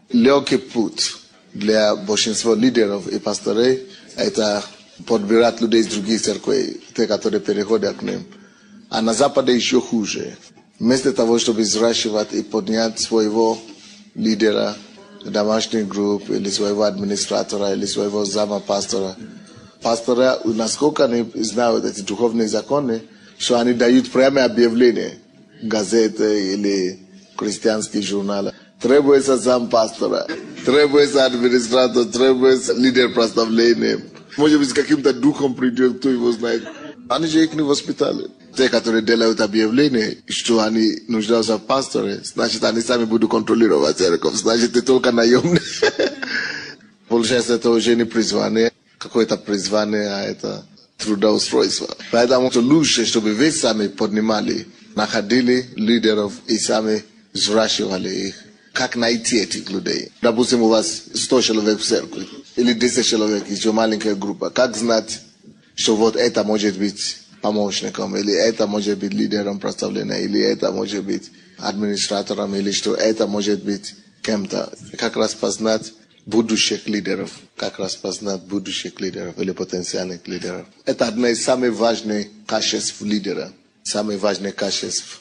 легкий путь для большинства лидеров и пасторей – это подбирать людей из других церквей, те, которые переходят к ним. А на Западе еще хуже. Вместо того, чтобы взращивать и поднять своего лидера, домашних групп, или своего администратора, или своего зама-пастора, пастора, насколько они знают эти духовные законы, что они дают прямое объявление, газеты или христианские журналы. Требуется зам-пастора, требуется администратор, требуется лидер прославления. Может быть, с каким-то духом придет, кто его знает. Они же их не воспитали. Те, которые делают объявление, что они нуждаются в пасторе, значит, они сами будут контролировать церковь. Значит, ты только наемный. Получается, это уже не призвание, какое-то призвание, а это трудоустройство. Поэтому лучше, чтобы вы сами поднимали, находили лидеров и сами взращивали их. Как найти этих людей? Допустим, у вас 100 человек в церкви, или 10 человек, еще маленькая группа. Как знать, что вот это может быть помощником, или это может быть лидером прославления, или это может быть администратором, или что это может быть кем-то? Как распознать будущих лидеров? Как распознать будущих лидеров или потенциальных лидеров? Это одно из самых важных качеств лидера, самых важных качеств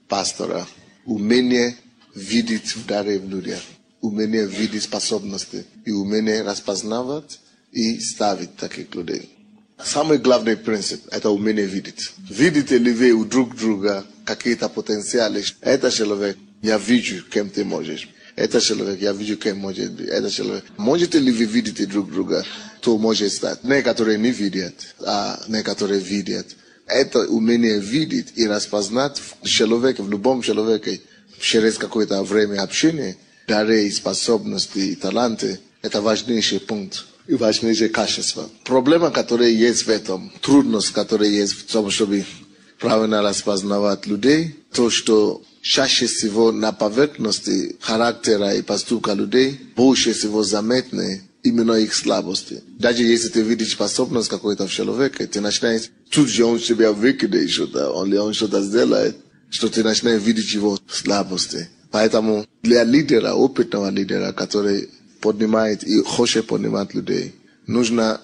пастора. Умение видеть в даре в людях, умение видеть способности и умение распознавать и ставить таких людей. Самый главный принцип – это умение видеть. Видите ли вы у друг друга какие-то потенциалы? Это человек, я вижу, кем ты можешь. Это человек, я вижу, кем может быть. Это человек. Можете ли вы видеть друг друга, кто может стать? Некоторые не видят, а некоторые видят. Это умение видеть и распознать в человеке, в любом человеке, через какое-то время общения, дары, способности и таланты – это важнейший пункт и важнейшее качество. Проблема, которая есть в этом, трудность, которая есть в том, чтобы правильно распознавать людей, то, что чаще всего на поверхности характера и поступка людей больше всего заметны именно их слабости. Даже если ты видишь способность какой-то в человеке, ты начинаешь, тут же он себя выкидает что-то, или он что-то сделает, что ты начинаешь видеть его слабости. Поэтому для лидера, опытного лидера, который поднимает и хочет поднимать людей, нужно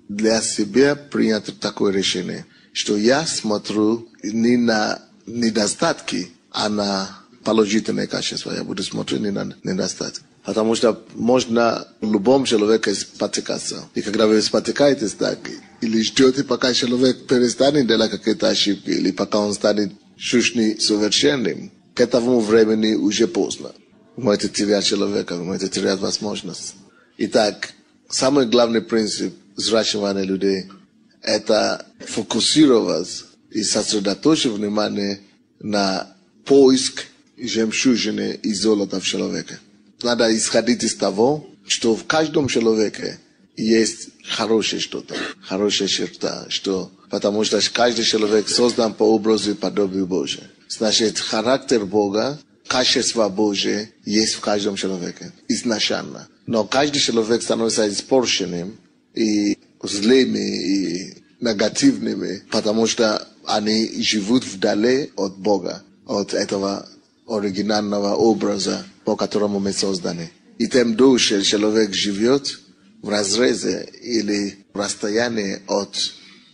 для себя принять такое решение, что я смотрю не на недостатки, а на положительные качества. Я буду смотреть не на недостатки. Потому что можно любому человеку спотыкаться. И когда вы спотыкаетесь так, или ждете, пока человек перестанет делать какие-то ошибки, или пока он станет чуть не совершенным, к этому времени уже поздно. Вы можете терять человека, вы можете терять возможность. Итак, самый главный принцип взращивания людей – это фокусировать и сосредоточить внимание на поиск жемчужины и золота в человеке. Надо исходить из того, что в каждом человеке есть хорошее что-то, хорошая черта, потому что каждый человек создан по образу и подобию Божию. Значит, характер Бога, качество Божие есть в каждом человеке, изначально. Но каждый человек становится испорченным и злыми, и негативными, потому что они живут вдали от Бога, от этого оригинального образа, по которому мы созданы. И тем дольше человек живет в разрезе или в расстоянии от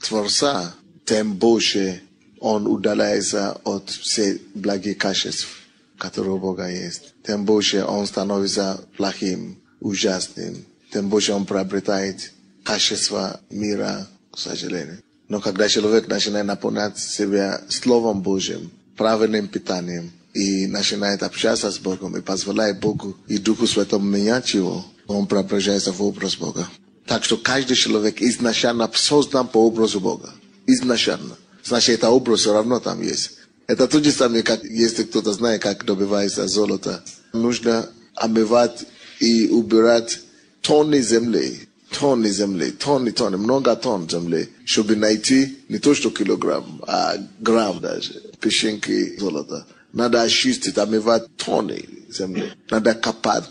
Творца, тем больше он удаляется от всех благих качеств, которые у Бога есть. Тем больше он становится плохим, ужасным. Тем больше он приобретает качество мира, к сожалению. Но когда человек начинает наполнять себя Словом Божьим, правильным питанием, и начинает общаться с Богом, и позволяет Богу и Духу Святому менять его, он преображается в образ Бога. Так что каждый человек изначально создан по образу Бога. Изначально. Значит, это образ все равно там есть. Это то же самое, как если кто-то знает, как добывается золото. Нужно омывать и убирать тонны земли, тонны, много тонн земли, чтобы найти не то что килограмм, а грамм даже, песчинки золота. Надо очистить, омывать тонны земли. Надо копать,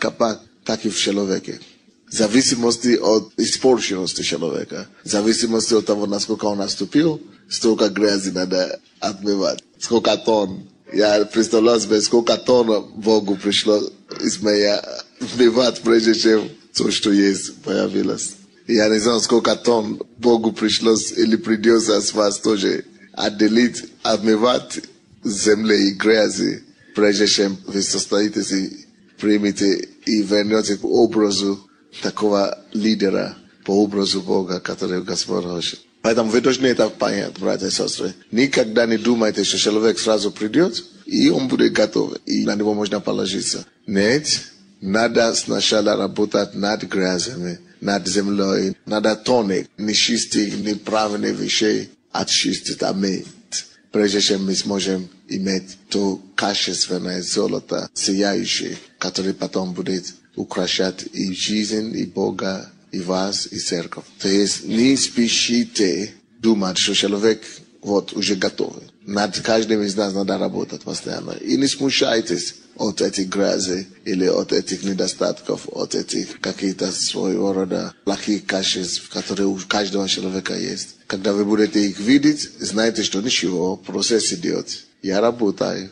так и в человеке. В зависимости от испорченности человека, в зависимости от того, насколько он наступил, столько грязи надо отмывать. Сколько тонн. Я представляю себе, сколько тонн Богу пришло из моей вбивать, прежде чем то, что есть, появилось. Я не знаю, сколько тонн Богу пришлось или придется с вас тоже отделить, отмывать земли и грязи, прежде чем вы состоитесь и примете и вернете к образу такого лидера, по образу Бога, который Господь хочет. Поэтому вы должны это понять, братья и сестры. Никогда не думайте, что человек сразу придет, и он будет готов, и на него можно положиться. Нет, надо сначала работать над грязями, над землей, надо тонны нечистых, неправильных вещей очистить, омыть, прежде чем мы сможем иметь то качественное золото, сияющее, которое потом будет украшать и жизнь, и Бога, и вас, и церковь. То есть не спешите думать, что человек вот уже готов. Над каждым из нас надо работать постоянно. И не смущайтесь от этих грязей или от этих недостатков, от этих каких-то своего рода плохих качеств, которые у каждого человека есть. Когда вы будете их видеть, знайте, что ничего, процесс идет. Я работаю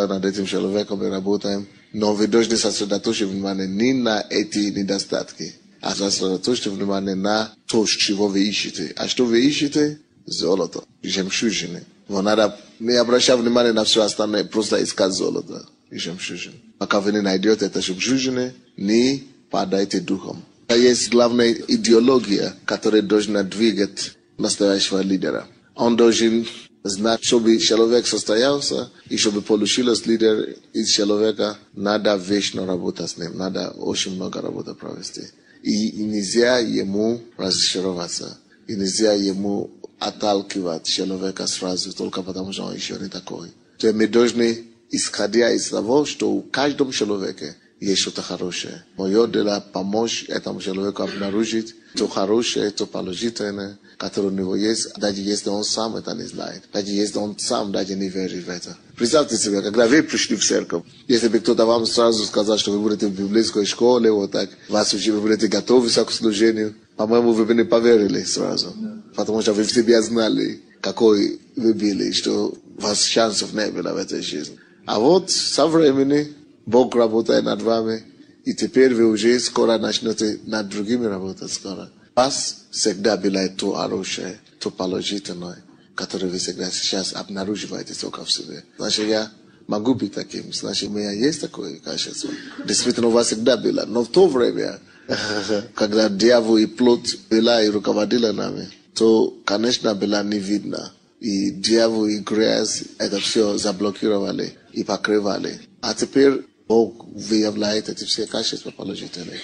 над этим человеком, мы работаем, но вы должны сосредоточить внимание не на эти недостатки, а сосредоточьте внимание на то, чего вы ищете. А что вы ищете? Золото, жемчужины. Но надо не обращать внимание на все остальное, просто искать золото и жемчужины. Пока вы не найдете это жемчужины, не падайте духом. Есть главная идеология, которая должна двигать настоящего лидера. Он должен знать, чтобы человек состоялся, и чтобы получилось лидер из человека, надо вечно работать с ним, надо очень много работы провести. И нельзя ему разочароваться, и нельзя ему отталкивать человека сразу, только потому что он еще не такой. То есть мы должны, исходя из того, что у каждого человека есть что-то хорошее. Мое дело помочь этому человеку обнаружить то хорошее, то положительное, которое у него есть, даже если он сам это не знает, даже если он сам даже не верит в это. Представьте себе, когда вы пришли в церковь, если бы кто-то вам сразу сказал, что вы будете в библейской школе, вот так, вас учили, вы будете готовиться к служению, по-моему, вы бы не поверили сразу, потому что вы в себе знали, какой вы были, что у вас шансов не было в этой жизни. А вот со временем Бог работает над вами, и теперь вы уже скоро начнете над другими работать скоро. У вас всегда было то хорошее, то положительное, которое вы всегда сейчас обнаруживаете только в себе. Значит, я могу быть таким, значит, у меня есть такое качество. Действительно, у вас всегда было. Но в то время, когда дьявол и плоть была и руководила нами, то, конечно, было не видно. И дьявол и грязь это все заблокировали и покрывали. А теперь Бог выявляет эти все качества положительные.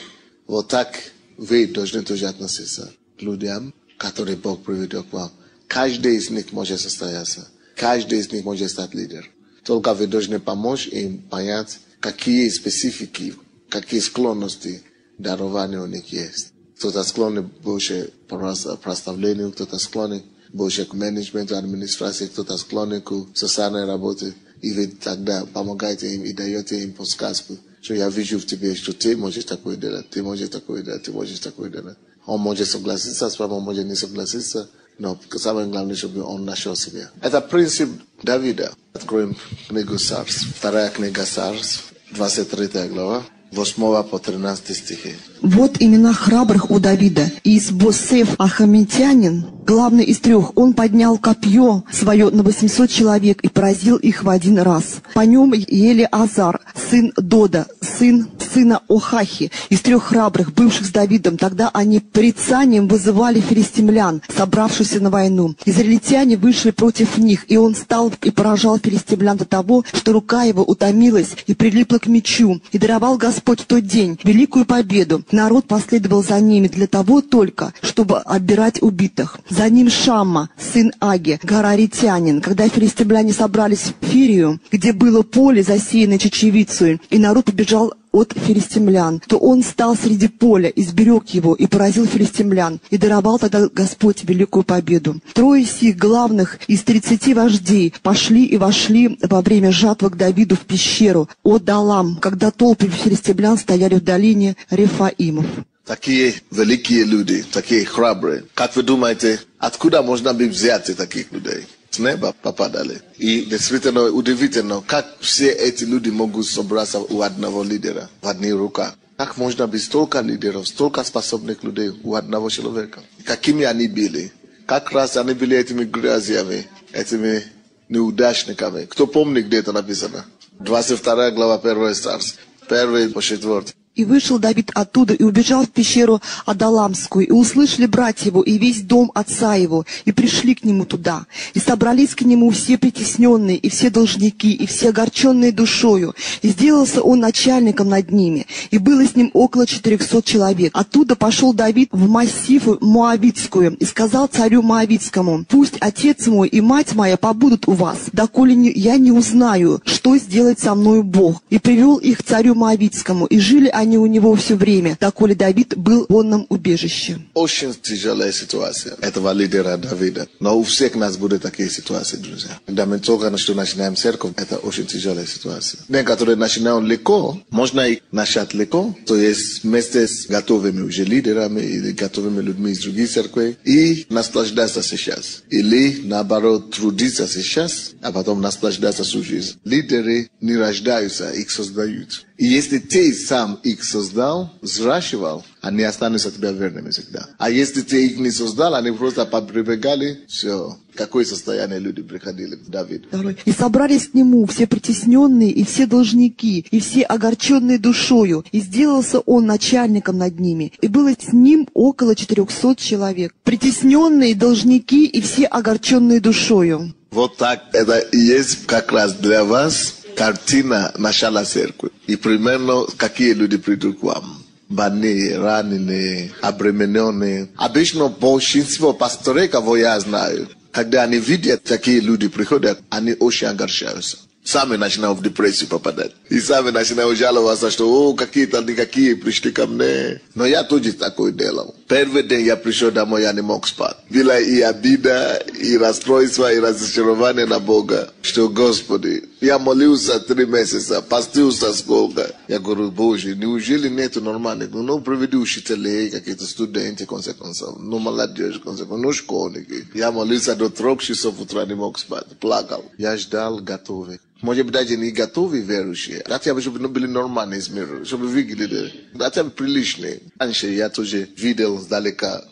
Вот так вы должны тоже относиться к людям, которые Бог приведет к вам. Каждый из них может состояться. Каждый из них может стать лидером. Только вы должны помочь им понять, какие специфики, какие склонности дарования у них есть. Кто-то склонен больше к проставлению, кто-то склонен больше к менеджменту, администрации, кто-то склонен к социальной работе. И вы тогда помогаете им и даете им подсказку, что я вижу в тебе, что ты можешь такое делать, ты можешь такое делать, ты можешь такое делать. Он может согласиться с вами, он может не согласиться, но самое главное, чтобы он нашел себя. Это принцип Давида. Откроем книгу Царств. Вторая книга Царств, 23 глава, 8 по 13 стихи. Вот имена храбрых у Давида. Ис-Босеф Ахаметянин, главный из трех, он поднял копье свое на 800 человек и поразил их в один раз. По нем Елеазар, сын Дода, сын сына Охахи, из трех храбрых, бывших с Давидом. Тогда они порицанием вызывали филистимлян, собравшихся на войну. Израильтяне вышли против них, и он стал и поражал филистимлян до того, что рука его утомилась и прилипла к мечу. И даровал Господь в тот день великую победу. Народ последовал за ними для того только, чтобы отбирать убитых. За ним Шамма, сын Аги, гараритянин. Когда филистимляне собрались в Фирию, где было поле, засеянное чечевицей, и народ побежал от филистимлян, то он стал среди поля, и сберег его, и поразил филистимлян, и даровал тогда Господь великую победу. Трое сих главных из 30 вождей пошли и вошли во время жатвы к Давиду в пещеру Од-Далам, когда толпы филистимлян стояли в долине Рефаимов. Такие великие люди, такие храбрые. Как вы думаете, откуда можно быть взять таких людей? С неба попадали. И действительно удивительно, как все эти люди могут собраться у одного лидера в одних руках. Как можно быть столько лидеров, столько способных людей у одного человека? Какими они были? Как раз они были этими грязями, этими неудачниками. Кто помнит, где это написано? 22 глава 1 Царств, 1 по 4. И вышел Давид оттуда и убежал в пещеру Адаламскую, и услышали братья его, и весь дом отца его, и пришли к нему туда. И собрались к нему все притесненные, и все должники, и все огорченные душою. И сделался он начальником над ними, и было с ним около 400 человек. Оттуда пошел Давид в массив Моавитскую, и сказал царю Моавитскому: пусть отец мой и мать моя побудут у вас, доколе я не узнаю, что сделает со мною Бог. И привел их к царю Моавитскому, и жили они у него все время, доколе Давид был в онном убежище. Очень тяжелая ситуация этого лидера Давида. Но у всех нас будут такие ситуации, друзья. Когда мы только что начинаем церковь, это очень тяжелая ситуация. День, который начинаем легко, можно и начать легко, то есть вместе с готовыми уже лидерами или готовыми людьми из других церквей, и наслаждаться сейчас. Или, наоборот, трудиться сейчас, а потом наслаждаться всю жизнь. Лидеры не рождаются, их создают. И если ты сам их создал, взращивал, они останутся тебе верными всегда. А если ты их не создал, они просто прибегали, все. Какое состояние люди приходили к Давиду. И собрались к нему все притесненные, и все должники, и все огорченные душою. И сделался он начальником над ними. И было с ним около 400 человек. Притесненные, должники, и все огорченные душою. Вот так это и есть как раз для вас картина начала церкви. И примерно какие люди придут к вам. Больные, раненые, обремененные. Обычно большинство пасторей, кого я знаю, когда они видят такие люди приходят, они очень огорчаются. Сами начинают в депрессию попадать. И сами начинают жаловаться, что какие-то никакие пришли ко мне. Но я тоже такое делал. Первый день я пришел домой, я не мог спать. Была и обида, и расстройство, и разочарование на Бога. Что, Господи, я молился 3 месяца, постился сколько. Я говорю: Боже, неужели нету нормальных? Ну, приведи учителей, какие-то студенты, консеквенцев, ну, молодежь, консеквенцев, ну, школьники. Я молился до 3 часов утра, не мог спать, плакал. Я ждал готовых. Может быть, даже не готовы верующие. Хотя бы, чтобы были нормальные из мира, чтобы выглядели. Хотя бы приличные. Раньше я тоже видел сдалека,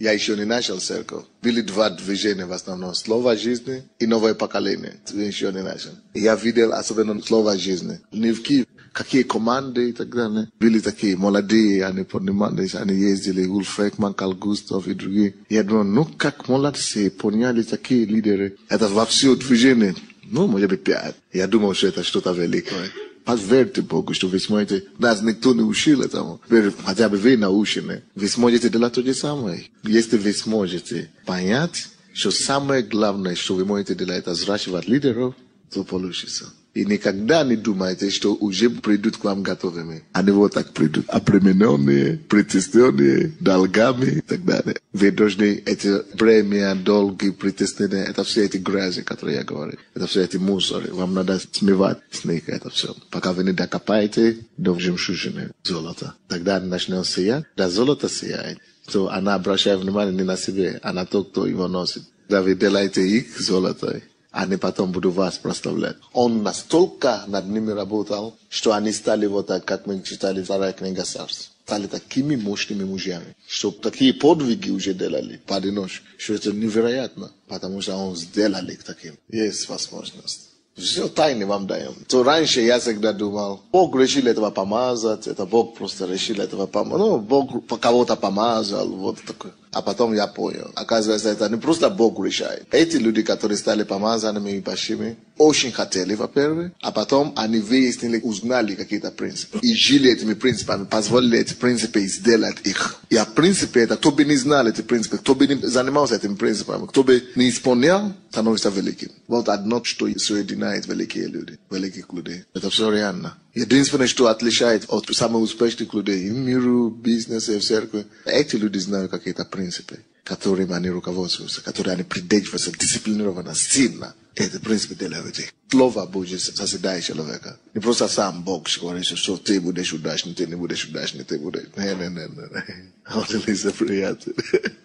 я еще не начал церковь. Были 2 движения в основном. Слово жизни и новое поколение. Еще не начал. Я видел особенно слово жизни. Не в Киеве. Какие команды и так далее. Были такие молодые, они поднимались, они ездили, Ульф Экман, Карл Густав и другие. Я думал, ну как молодцы, подняли такие лидеры. Это во все движение. Ну, может быть, 5. Я думал, что это что-то великое. Поверьте Богу, что вы сможете, нас никто не учил этому. Хотя бы вы научены. Вы сможете делать то же самое. Если вы сможете понять, что самое главное, что вы можете делать, это взращивать лидеров, то получится. И никогда не думайте, что уже придут к вам готовыми. Они вот так придут. Обремененные, притесненные, долгами и так далее. Вы должны эти бремя, долги, притеснения, это все эти грязи, которые я говорю. Это все эти мусоры. Вам надо смывать с них это все. Пока вы не докопаете до жемчужины, золота. Тогда они начнут сиять. Да, золото сияет. То она обращает внимание не на себе, а на то, кто его носит. Да, вы делаете их золото. Они потом будут вас прославлять. Он настолько над ними работал, что они стали вот так, как мы читали 2 книга Царств. Стали такими мощными мужьями, что такие подвиги уже делали поодиночку, что это невероятно, потому что он сделал их таким. Есть возможность. Все тайны вам даем. То раньше я всегда думал, Бог решил этого помазать, это Бог просто решил этого помазать. Ну, Бог кого-то помазал, вот такое. А потом я понял. Оказывается, это не просто Бог решает. Эти люди, которые стали помазанными и большими, очень хотели, во-первых, а потом они выяснили, узнали какие-то принципы. И жили этими принципами, позволили эти принципы сделать их. И о принципе это, кто бы не знал эти принципы, кто бы не занимался этими принципами, кто бы не исполнял, становится великим. Вот одно, что соединяет великие люди, великих людей. Это все реально. Единственное, что отличает от самых успешных людей в миру, бизнесе и в церкви, эти люди знают какие-то принципы, которыми они руководствуются, которые они придерживаются дисциплинированно, сильно. Эти принципы делают их. Слово Божье созидает человека. Не просто сам Бог говорит, что ты будешь удачный, ты не будешь удачный, ты будешь... Не. Он делится приятель.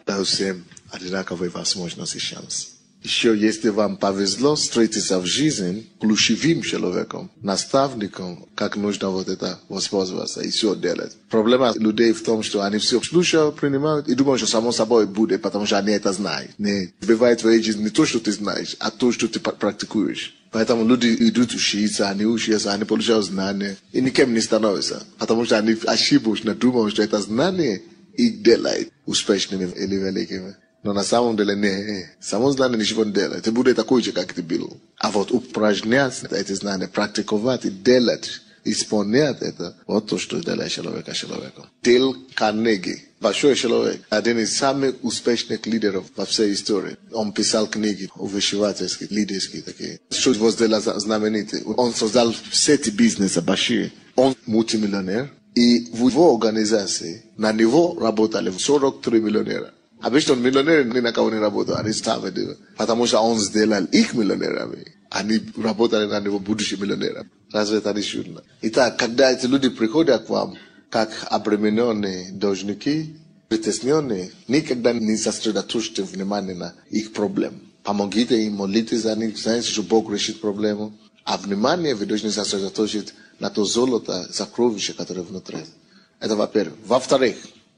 Да всем одинаковые возможности и шанс. Еще если вам повезло встретиться в жизни ключевым человеком, наставником, как нужно вот это воспользоваться и все делать. Проблема людей в том, что они все слушают, принимают и думают, что само собой будет, потому что они это знают. Не бывает в твоей жизни не то, что ты знаешь, а то, что ты практикуешь. Поэтому люди идут учиться, они получают знания и никем не становятся. Потому что они ошибочно думают, что это знание их делает успешными или великими. Но на самом деле не. Само знание ничего не делает. Ты будешь такой же, как ты был. А вот упражнять эти знания, практиковать и делать, исполнять это, вот то, что делает человека человеком. Дейл Карнеги, большой человек, один из самых успешных лидеров во всей истории. Он писал книги увещевательские, лидерские такие. Что его сделал знаменитый? Он создал сети бизнеса большие. Он мультимиллионер. И в его организации на него работали 43 миллионера. Обычно миллионеры ни на кого не работают, они ставят, потому что он сделал их миллионерами. Они работали на него будущими миллионерами. Разве это не чудно? Итак, когда эти люди приходят к вам, как обремененные должники, притесненные, никогда не сосредоточьте внимание на их проблем. Помогите им, молитесь за них, знаете, что Бог решит проблему. А внимание вы должны сосредоточить на то золото, сокровище, которое внутри. Это во-первых. Во-вторых,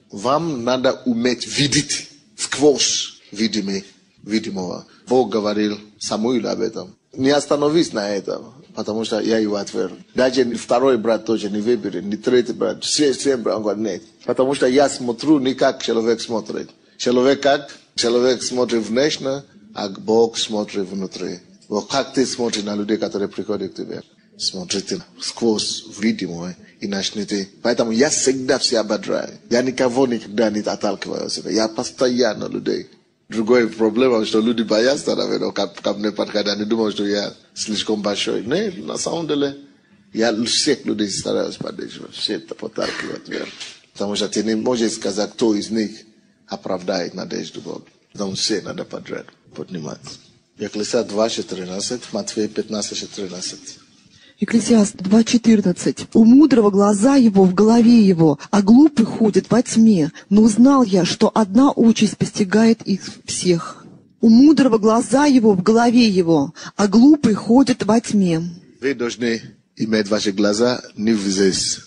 вам надо уметь видеть сквозь видимого. Бог говорил Самуилу об этом. Не остановись на этом, потому что я его отверг. Даже второй брат тоже не выбери, не третий брат, все брат, он говорит, нет. Потому что я смотрю не как человек смотрит. Человек смотрит внешне, а Бог смотрит внутри. Вот как ты смотришь на людей, которые приходят к тебе? Смотрите сквозь видимое и начните. Поэтому я всегда все ободряю. Я никого никогда не отталкиваю себя. Я постоянно людей. Другая проблема, что люди боятся, наверное, ко мне подходят. Они думают, что я слишком большой. Нет, на самом деле, я всех людей стараюсь поддерживать. Все это подталкивать вверх. Потому что ты не можешь сказать, кто из них оправдает надежду Бога. Потому все надо подряд поднимать. Екклесиаст 2:14, Матфея 15:13. Екклесиаст 2:14. У мудрого глаза его в голове его, а глупый ходит во тьме. Но узнал я, что одна участь постигает их всех. У мудрого глаза его в голове его, а глупый ходит во тьме. Вы должны иметь ваши глаза не здесь.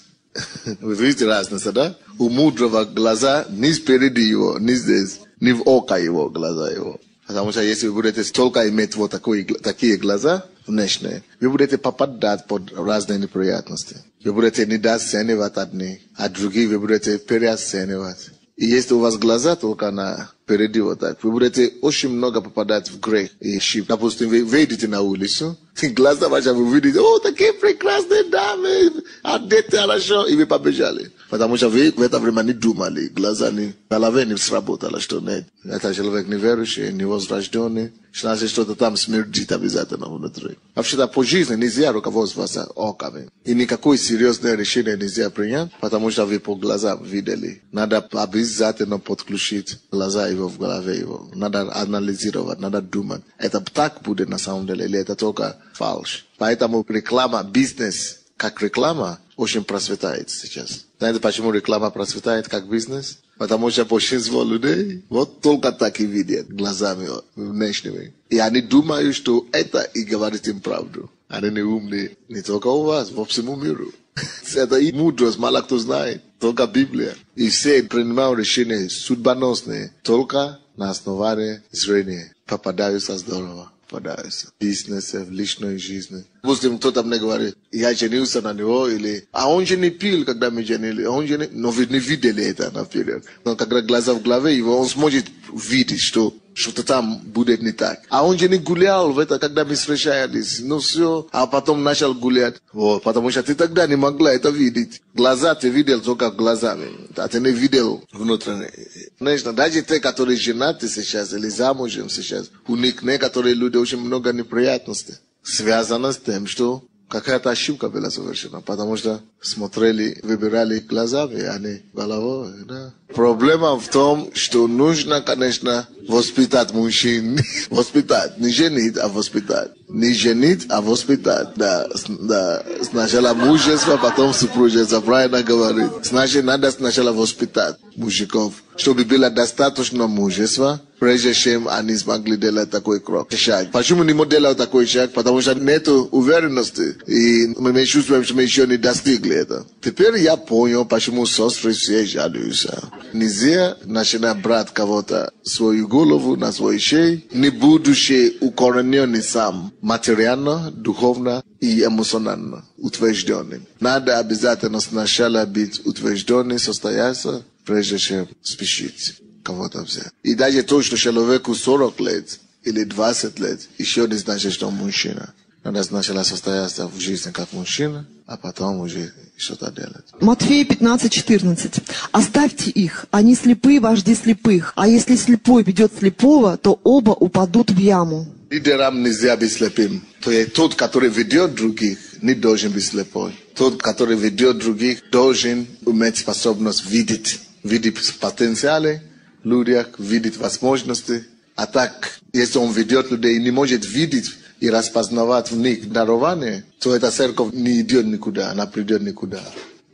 Вы видите разницу, да? У мудрого глаза не спереди его, не здесь, не в око его, глаза его. Потому что если вы будете только иметь вот такие глаза внешние, вы будете попадать под разные неприятности. Вы будете недооценивать одни, а другие вы будете переоценивать. И если у вас глаза только впереди вот так, вы будете очень много попадать в грех и ошибки. Допустим, вы выйдете на улицу, глаза ваши вы видите, о, такие прекрасные дамы, одеты хорошо, и вы побежали. Потому что вы в это время не думали, глаза не, в голове не сработало, что нет. Это человек неверующий, невозрожденный, значит, что-то там смердит обязательно внутри. Вообще-то по жизни нельзя руководствоваться оками. И никакое серьезное решение нельзя принять, потому что вы по глазам видели. Надо обязательно подключить глаза его в голове его. Надо анализировать, надо думать. Это так будет на самом деле, или это только фальшь. Поэтому реклама, бизнес, как реклама, очень процветает сейчас. Знаете, почему реклама процветает как бизнес? Потому что большинство людей вот только так и видят глазами внешними. И они думают, что это и говорит им правду. Они не умные не только у вас, во всему миру. Это и мудрость, мало кто знает. Только Библия. И все принимают решения судьбоносные только на основании зрения. Попадаются здорово. Попадаются. В бизнесе, в личной жизни. Допустим, кто-то мне говорит, я женился на него, или, а он же не пил, когда мы женили, он же не, но вы не видели это наперед. Но когда глаза в голове его, он сможет видеть, что что-то там будет не так. А он же не гулял в это, когда мы встречались. Ну все, а потом начал гулять. Вот, потому что ты тогда не могла это видеть. Глаза ты видел только глазами, а ты не видел внутренне. Конечно, даже те, которые женаты сейчас или замужем сейчас, у них некоторые люди очень много неприятностей. Связано с тем, что какая-то ошибка была совершена, потому что смотрели, выбирали глазами, а не головой. Да. Проблема в том, что нужно, конечно, воспитать мужчин. Воспитать, не женить, а воспитать. Не женить, а воспитать. Да. Сначала мужество, потом супружество, правильно говорит. Значит, надо сначала воспитать мужиков, чтобы было достаточно мужества, прежде чем они смогли делать такой шаг. Почему не могут делать такой шаг? Потому что нет уверенности, и мы чувствуем, что мы еще не достигли этого. Теперь я понял, почему сестры все жалуются. Нельзя начинать брать кого-то свою голову на свой шею, не будучи укорененный сам материально, духовно и эмоционально утвержденным. Надо обязательно сначала быть утвержденным, состояться, прежде чем спешить кого-то взять. И даже то, что человеку 40 лет или 20 лет, еще не значит, что он мужчина. Надо сначала состояться в жизни как мужчина, а потом уже что-то делать. Матфея 15:14. «Оставьте их, они слепые вожди слепых, а если слепой ведет слепого, то оба упадут в яму». Лидерам нельзя быть слепым. То есть тот, который ведет других, не должен быть слепой. Тот, который ведет других, должен иметь способность видеть потенциалы в людях, видеть возможности. А так, если он ведет людей и не может видеть и распознавать в них дарование, то эта церковь не идет никуда, она придет никуда.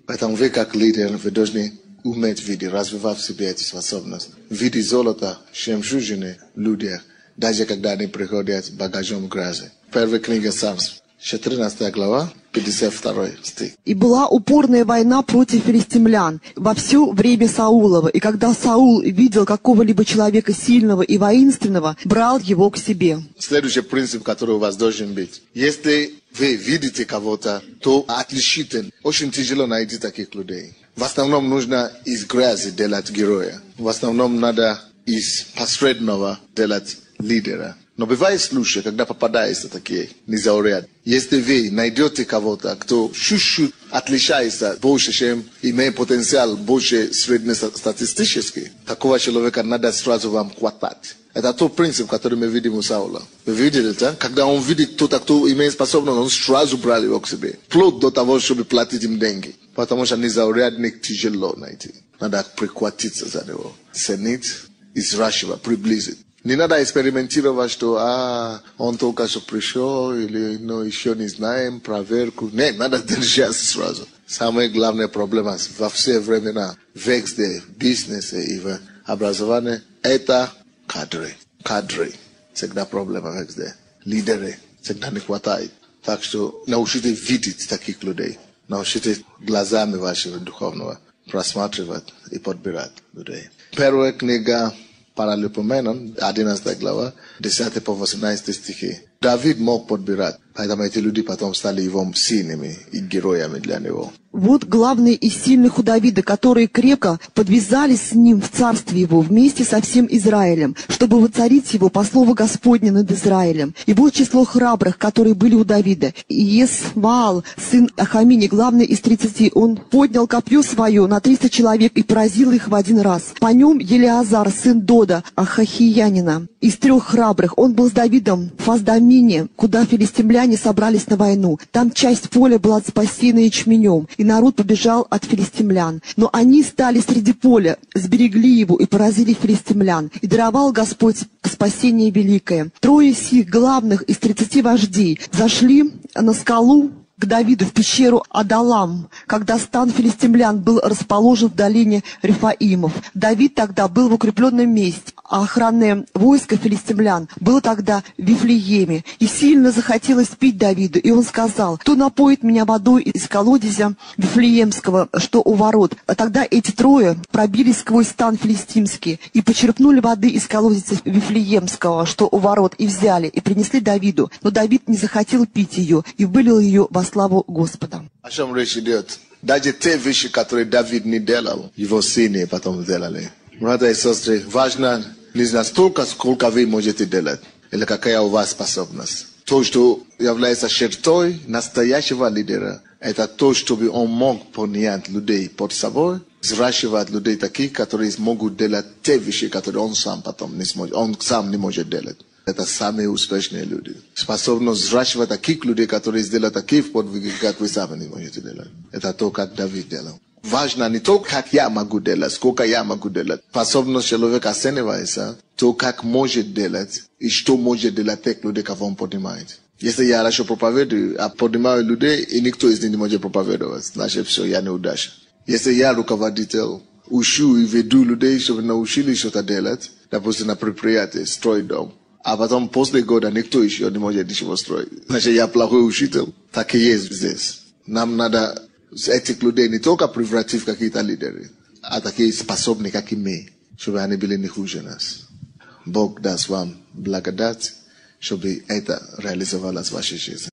Поэтому вы, как лидер, вы должны уметь видеть, развивать в себе эти способности. Видеть золото, жемчужины в людях, даже когда они приходят с багажом грязи. Первая книга Царств, 14 глава, 52 стих. «И была упорная война против филистимлян во все время Саулова, и когда Саул видел какого-либо человека сильного и воинственного, брал его к себе». Следующий принцип, который у вас должен быть. Если вы видите кого-то, то отличите. Очень тяжело найти таких людей. В основном нужно из грязи делать героя. В основном надо из посредного делать лидера. Но бывает случаи, когда попадаются такие незауряд. Если вы найдете кого-то, кто чуть-чуть отличается больше, чем имеет потенциал больше среднестатистический, такого человека надо сразу вам хватать. Это тот принцип, который мы видим у Саула. Вы видели это? Когда он видит кто-то, кто имеет способность, он сразу брал его к себе. Вплоть до того, чтобы платить им деньги. Потому что незаурядник тяжело найти. Надо прихватиться за него. Ценить, изращивать, приблизить. Не надо экспериментировать, что он только что пришел, или еще не знаем, проверку. Нет, надо держаться сразу. Самая главная проблема во все времена, везде, в бизнесе и в образовании, это кадры. Кадры. Всегда проблема везде. Лидеры всегда не хватает. Так что научитесь видеть таких людей. Научитесь глазами вашего духовного просматривать и подбирать людей. Первая книга Паралипоменон, 11 глава, 10 по 18 стихи. Давид мог подбирать, поэтому эти люди потом стали его сильными и героями для него. Вот главные из сильных у Давида, которые крепко подвязались с ним в царстве его вместе со всем Израилем, чтобы воцарить его по слову Господне над Израилем. И вот число храбрых, которые были у Давида. Иесваал, сын Ахамини, главный из 30, он поднял копье свое на 300 человек и поразил их в один раз. По нем Елиазар, сын Дода, Ахахиянина, из 3 храбрых. Он был с Давидом в Фаздамине, куда филистимляне собрались на войну. Там часть поля была спасена ячменем, и народ побежал от филистимлян. Но они стали среди поля, сберегли его и поразили филистимлян. И даровал Господь спасение великое. 3 сих главных из 30 вождей зашли на скалу к Давиду в пещеру Адалам, когда стан филистимлян был расположен в долине Рефаимов. Давид тогда был в укрепленном месте, а охранное войско филистимлян было тогда в Вифлееме. И сильно захотелось пить Давиду, и он сказал: «Кто напоит меня водой из колодезя Вифлеемского, что у ворот?» А тогда эти 3 пробились сквозь стан филистимский и почерпнули воды из колодезя Вифлеемского, что у ворот, и взяли, и принесли Давиду. Но Давид не захотел пить ее, и вылил ее во славу Господа. О чем речь идет? Даже те вещи, которые Давид не делал, его сыны потом сделали. Братья и сестры, важно не настолько, сколько вы можете делать, или какая у вас способность. То, что является чертой настоящего лидера, это то, чтобы он мог понять людей под собой, взращивать людей таких, которые смогут делать те вещи, которые он сам потом не сможет, он сам не может делать. Это самые успешные люди. Способность взращивать таких людей, которые сделают такие подвиги, как вы сами не можете делать. Это то, как Давид делал. Важно не то, как я могу делать, сколько я могу делать. Способность человека оценивается, то, как может делать, и что может делать тех людей, кого он поднимает. Если я хорошо проповедую, а поднимаю людей, и никто из них не может проповедовать, значит, все, я неудача. Если я руководитель, учу и веду людей, чтобы научили что-то делать, допустим, на предприятии, строить дом. А потом после года никто еще не может ничего строить. Значит, я плохой учитель. Так и есть здесь. Нам надо этих людей не только превратить в какие-то лидеры, а такие способные, как и мы, чтобы они были не хуже нас. Бог даст вам благодать, чтобы это реализовалось в вашей жизни.